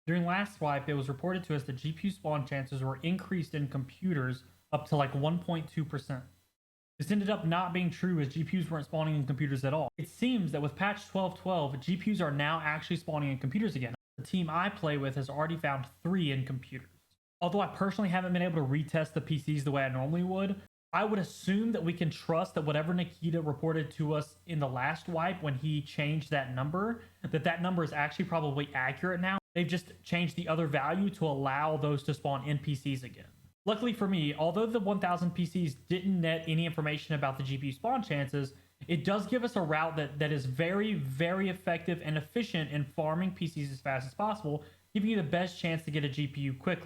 During last swipe, it was reported to us that GPU spawn chances were increased in computers up to like 1.2%. This ended up not being true as GPUs weren't spawning in computers at all. It seems that with patch 12.12, GPUs are now actually spawning in computers again. The team I play with has already found 3 in computers. Although I personally haven't been able to retest the PCs the way I normally would, I would assume that we can trust that whatever Nikita reported to us in the last wipe when he changed that number, that number is actually probably accurate now. They've just changed the other value to allow those to spawn in PCs again. Luckily for me, although the 1000 PCs didn't net any information about the GPU spawn chances, it does give us a route that is very, very effective and efficient in farming PCs as fast as possible, giving you the best chance to get a GPU quickly.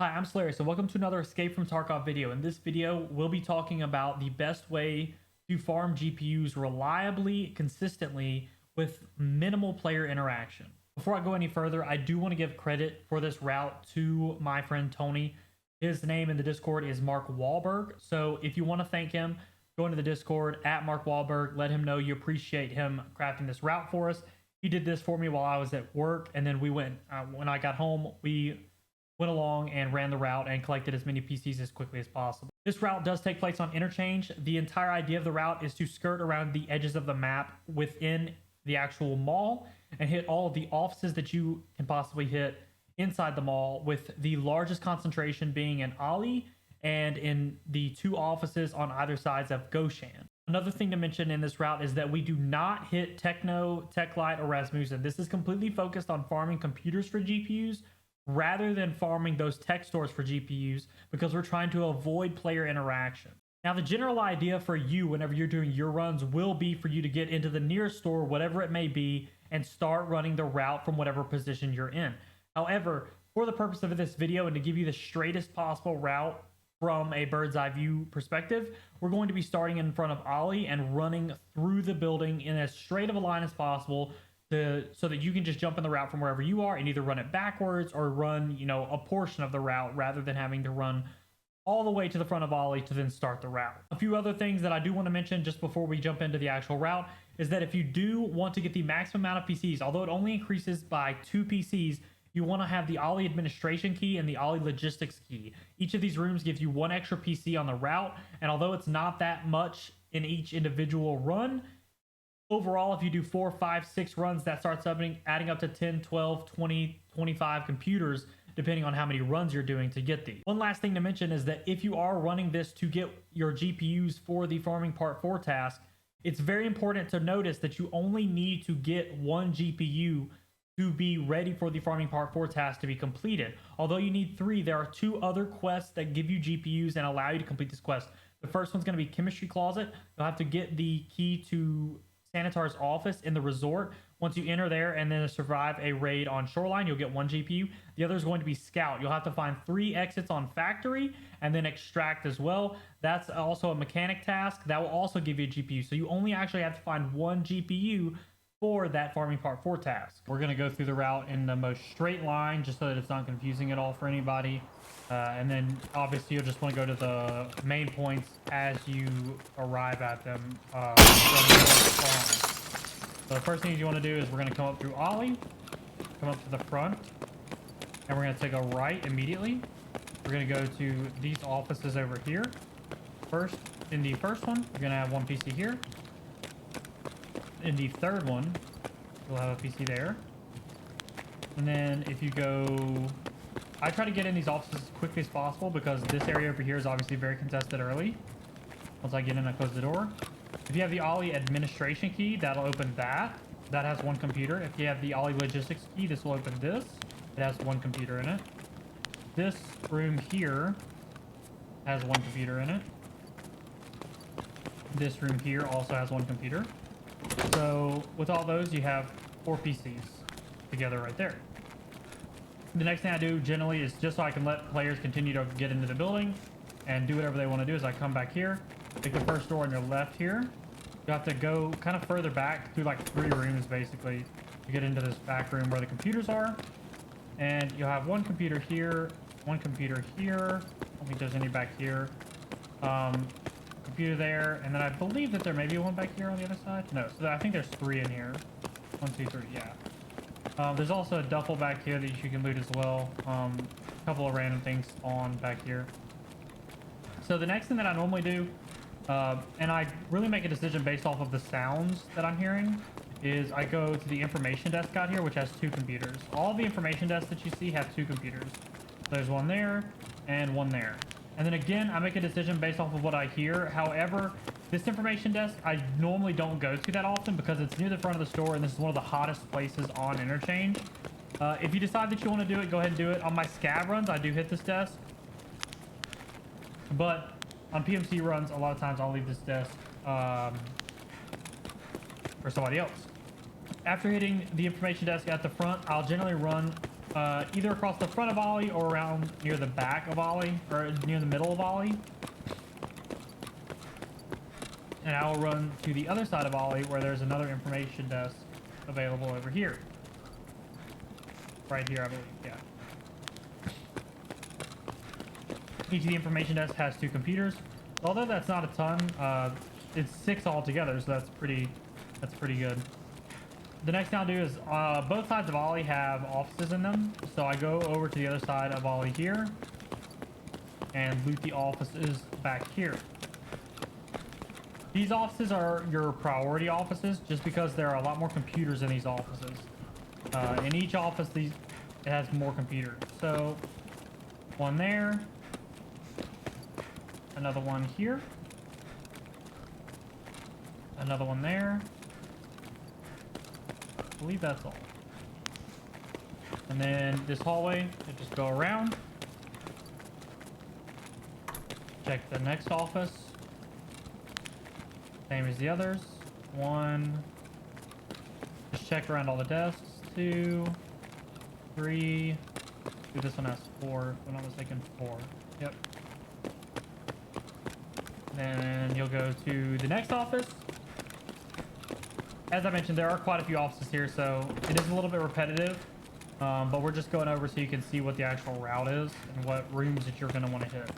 Hi, I'm Slayers, and welcome to another Escape from Tarkov video. In this video, we'll be talking about the best way to farm GPUs reliably, consistently, with minimal player interaction. Before I go any further, I do want to give credit for this route to my friend Tony. His name in the Discord is Mark Wahlberg. So if you want to thank him, go into the Discord at Mark Wahlberg. Let him know you appreciate him crafting this route for us. He did this for me while I was at work, and then we went, when I got home, we went along and ran the route and collected as many PCs as quickly as possible. This route does take place on interchange. The entire idea of the route is to skirt around the edges of the map within the actual mall and hit all of the offices that you can possibly hit inside the mall, with the largest concentration being in Ali and in the 2 offices on either sides of Goshan. Another thing to mention in this route is that we do not hit Techno, Techlight, or Rasmussen. This is completely focused on farming computers for GPUs rather than farming those tech stores for GPUs, because we're trying to avoid player interaction. Now, the general idea for you whenever you're doing your runs will be for you to get into the nearest store, whatever it may be, and start running the route from whatever position you're in. However, for the purpose of this video and to give you the straightest possible route from a bird's eye view perspective, we're going to be starting in front of Ali and running through the building in as straight of a line as possible, so that you can just jump in the route from wherever you are and either run it backwards or run, a portion of the route rather than having to run all the way to the front of Ali to then start the route. A few other things that I do want to mention just before we jump into the actual route is that if you do want to get the maximum amount of PCs, although it only increases by 2 PCs, you want to have the Ali administration key and the Ali logistics key. Each of these rooms gives you 1 extra PC on the route, and although it's not that much in each individual run, overall, if you do 4, 5, 6 runs, that starts adding up to 10, 12, 20, 25 computers, depending on how many runs you're doing to get these. One last thing to mention is that if you are running this to get your GPUs for the farming part 4 task, it's very important to notice that you only need to get 1 GPU to be ready for the farming part 4 task to be completed. Although you need 3, there are 2 other quests that give you GPUs and allow you to complete this quest. The first one's going to be Chemistry Closet. You'll have to get the key to Sanitar's office in the resort. Once you enter there and then survive a raid on Shoreline, you'll get 1 GPU. The other is going to be Scout. You'll have to find 3 exits on Factory and then Extract as well. That's also a mechanic task. That will also give you a GPU. So you only actually have to find 1 GPU for that farming part 4 task. We're going to go through the route in the most straight line just so that it's not confusing at all for anybody. And then obviously you'll just want to go to the main points as you arrive at them. So the first thing you want to do is we're going to come up through Ollie, come up to the front, and we're going to take a right immediately. We're going to go to these offices over here. First, in the first one, you're going to have 1 PC here. In the third one, you'll have a PC there. And then if you go... I try to get in these offices as quickly as possible because this area over here is obviously very contested early. Once I get in, I close the door. If you have the Ollie administration key, that'll open that. That has 1 computer. If you have the Ollie logistics key, this will open this. It has 1 computer in it. This room here has 1 computer in it. This room here also has 1 computer. So with all those, you have 4 PCs together right there. The next thing I do generally is, just so I can let players continue to get into the building and do whatever they want to do, is I come back here, take the first door on your left here. You have to go kind of further back through like 3 rooms basically to get into this back room where the computers are. And you'll have 1 computer here, 1 computer here. I don't think there's any back here. computer there, and then I believe that there may be one back here on the other side. No, so I think there's 3 in here. 1, 2, 3, yeah. There's also a duffel back here that you can loot as well. A couple of random things spawn back here. So the next thing that I normally do, and I really make a decision based off of the sounds that I'm hearing, is I go to the information desk out here, which has 2 computers. All the information desks that you see have 2 computers. There's one there and one there. And then again, I make a decision based off of what I hear. However, this information desk, I normally don't go to that often because it's near the front of the store and this is one of the hottest places on Interchange. If you decide that you want to do it, go ahead and do it. On my scav runs, I do hit this desk. But on PMC runs, a lot of times I'll leave this desk for somebody else. After hitting the information desk at the front, I'll generally run either across the front of Ollie or around near the back of Ollie, or near the middle of Ollie. And I will run to the other side of Ollie where there's another information desk available over here. Right here, I believe, yeah. Each of the information desks has 2 computers. Although that's not a ton, it's 6 altogether, so that's pretty good. The next thing I'll do is both sides of Ollie have offices in them, so I go over to the other side of Ollie here and loot the offices back here. These offices are your priority offices just because there are a lot more computers in these offices. In each office, it has more computers. So one there, another one here, another one there. I believe that's all. And then this hallway, you just go around. Check the next office. Same as the others. 1. Just check around all the desks. 2, 3. This one has 4. If I'm not mistaken, 4. Yep. Then you'll go to the next office. As I mentioned, there are quite a few offices here, so it is a little bit repetitive, but we're just going over so you can see what the actual route is and what rooms that you're going to want to hit.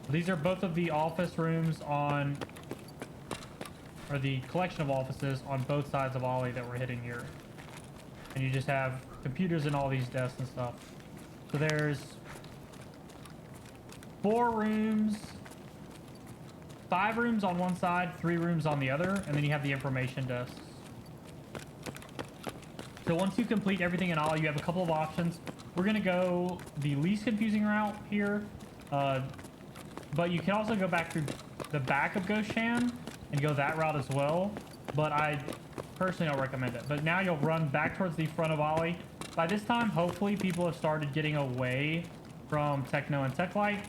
These are both of the office rooms on, or the collection of offices on both sides of Ollie that we're hitting here. And you just have computers in all these desks and stuff. So there's 4 rooms, 5 rooms on one side, 3 rooms on the other, and then you have the information desks. So once you complete everything in Ollie, you have a couple of options. We're going to go the least confusing route here, but you can also go back through the back of Goshan and go that route as well, but I personally don't recommend it. But now you'll run back towards the front of Ollie. By this time, hopefully people have started getting away from Techno and Techlight.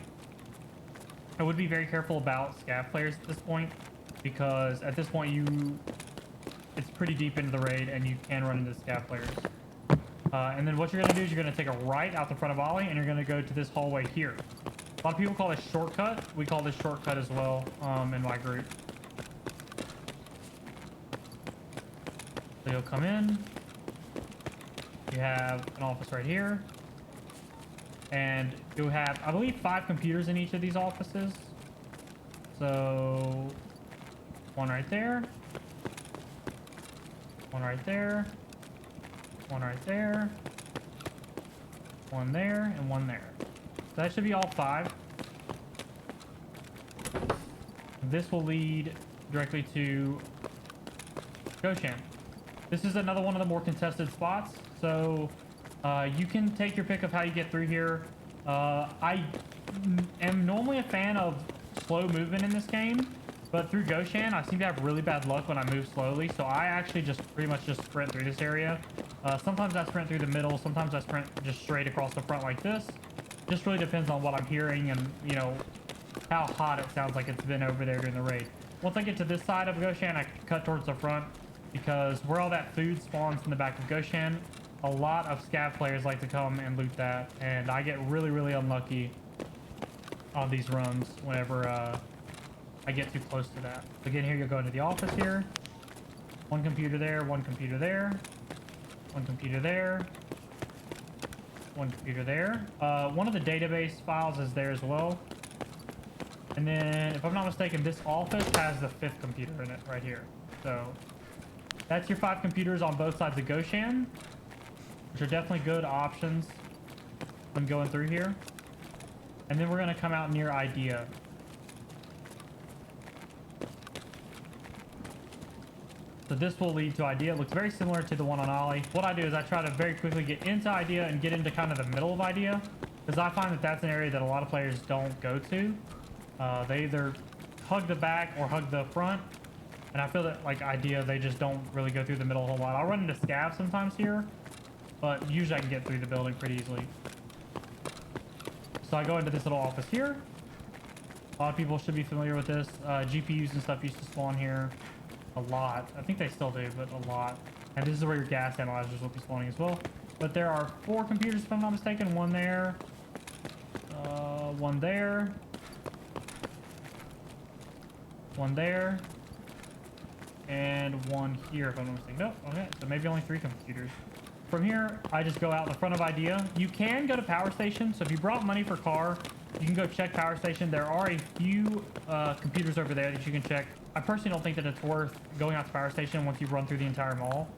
I would be very careful about scav players at this point, because at this point it's pretty deep into the raid and you can run into scav players. And then what you're going to do is you're going to take a right out the front of Ollie and you're going to go to this hallway here. A lot of people call this shortcut. We call this shortcut as well in my group. So you'll come in. You have an office right here. And you have, I believe, 5 computers in each of these offices. So 1 right there. 1 right there. 1 right there. 1 there, and 1 there. So that should be all 5. This will lead directly to Goshan. This is another one of the more contested spots, so you can take your pick of how you get through here. I am normally a fan of slow movement in this game, but through Goshan, I seem to have really bad luck when I move slowly, so I actually just pretty much just sprint through this area. Sometimes I sprint through the middle, sometimes I sprint just straight across the front like this. Just really depends on what I'm hearing and, you know, how hot it sounds like it's been over there during the raid. Once I get to this side of Goshan, I cut towards the front, because where all that food spawns in the back of Goshan, a lot of scav players like to come and loot that, and I get really, really unlucky on these runs whenever I get too close to that. So again, here you'll go into the office here. 1 computer there, 1 computer there, 1 computer there, 1 computer there. One of the database files is there as well. And then, if I'm not mistaken, this office has the 5th computer in it right here. So that's your 5 computers on both sides of Goshan, which are definitely good options when going through here. And then we're going to come out near Idea. So this will lead to Idea. It looks very similar to the one on Ollie. What I do is I try to very quickly get into Idea and get into kind of the middle of Idea, because I find that that's an area that a lot of players don't go to. They either hug the back or hug the front, and I feel that like Idea, they just don't really go through the middle a whole lot. I'll run into scavs sometimes here, but usually I can get through the building pretty easily. So I go into this little office here. A lot of people should be familiar with this. GPUs and stuff used to spawn here a lot. I think they still do, but a lot. And this is where your gas analyzers will be spawning as well. But there are 4 computers, if I'm not mistaken. One there. One there. One there. And one here, if I'm not mistaken. Nope, okay. So maybe only 3 computers. From here, I just go out the front of Idea. You can go to Power Station. So if you brought money for car, you can go check Power Station. There are a few computers over there that you can check. I personally don't think that it's worth going out to Power Station once you run through the entire mall.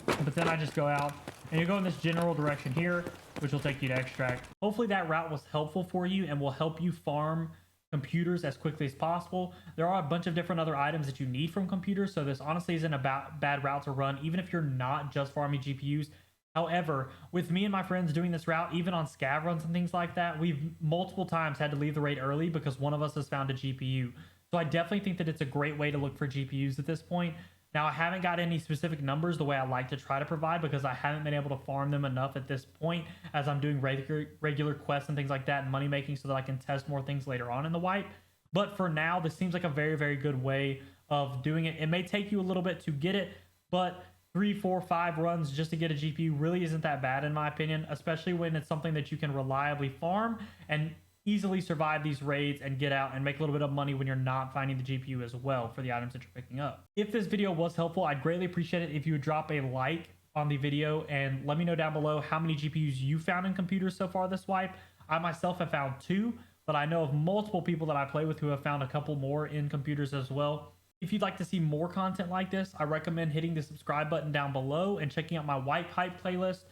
But then I just go out and you go in this general direction here, which will take you to Extract. Hopefully that route was helpful for you and will help you farm computers as quickly as possible. There are a bunch of different other items that you need from computers, so this honestly isn't a bad route to run, even if you're not just farming GPUs. However, with me and my friends doing this route, even on scav runs and things like that, we've multiple times had to leave the raid early because one of us has found a GPU. So I definitely think that it's a great way to look for GPUs at this point. Now, I haven't got any specific numbers the way I like to try to provide because I haven't been able to farm them enough at this point as I'm doing regular quests and things like that and money making so that I can test more things later on in the wipe. But for now, this seems like a very, very good way of doing it. It may take you a little bit to get it, but 3, 4, 5 runs just to get a GPU really isn't that bad in my opinion, especially when it's something that you can reliably farm and easily survive these raids and get out and make a little bit of money when you're not finding the GPU as well for the items that you're picking up. If this video was helpful, I'd greatly appreciate it if you would drop a like on the video and let me know down below how many GPUs you found in computers so far this wipe. I myself have found 2, but I know of multiple people that I play with who have found a couple more in computers as well. If you'd like to see more content like this, I recommend hitting the subscribe button down below and checking out my wipe hype playlist.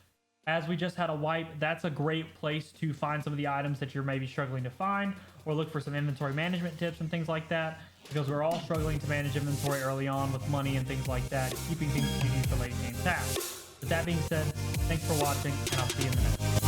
As we just had a wipe, that's a great place to find some of the items that you're maybe struggling to find or look for some inventory management tips and things like that, because we're all struggling to manage inventory early on with money and things like that, keeping things easy for late game tasks. With that being said, thanks for watching, and I'll see you in the next one.